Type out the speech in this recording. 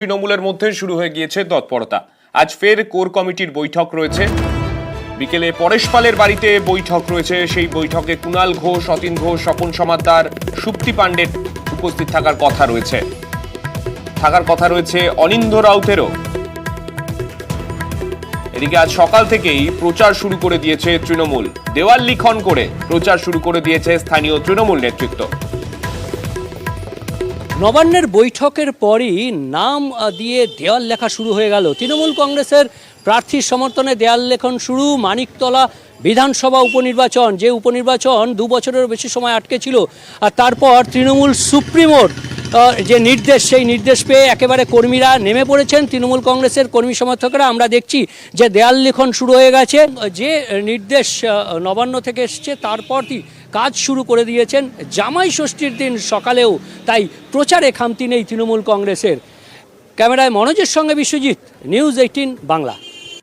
তৃণমূলের মধ্যে শুরু হয়ে গিয়েছে তৎপরতা। আজ ফের কোর কমিটির বৈঠক রয়েছে। বিকেলে পরেশ পালের বাড়িতে বৈঠক রয়েছে। সেই বৈঠকে কুণাল ঘোষ, অতীন ঘোষ, স্বপন সমাদ্দার, সুপ্তি পাণ্ডের উপস্থিত থাকার কথা রয়েছে অনিন্দ্য রাউতেরও। এদিকে আজ সকাল থেকেই প্রচার শুরু করে দিয়েছে তৃণমূল। দেওয়াল লিখন করে প্রচার শুরু করে দিয়েছে স্থানীয় তৃণমূল নেতৃত্ব। নবান্নের বৈঠকের পরই নাম দিয়ে দেওয়াল লেখা শুরু হয়ে গেল। তৃণমূল কংগ্রেসের প্রার্থীর সমর্থনে দেওয়াল লেখন শুরু। মানিকতলা বিধানসভা উপনির্বাচন, যে উপনির্বাচন 2 বছরেরও বেশি সময় আটকে ছিল, আর তারপর তৃণমূল সুপ্রিমোর যে নির্দেশ, সেই নির্দেশ পেয়ে একেবারে কর্মীরা নেমে পড়েছেন। তৃণমূল কংগ্রেসের কর্মী সমর্থকরা, আমরা দেখছি যে দেওয়াল লিখন শুরু হয়ে গেছে। যে নির্দেশ নবান্ন থেকে এসছে তারপরই কাজ শুরু করে দিয়েছেন জামাই ষষ্ঠীর দিন সকালেও। তাই প্রচারে খামতি নেই তৃণমূল কংগ্রেসের। ক্যামেরায় মনোজের সঙ্গে বিশ্বজিৎ, নিউজ 18 বাংলা।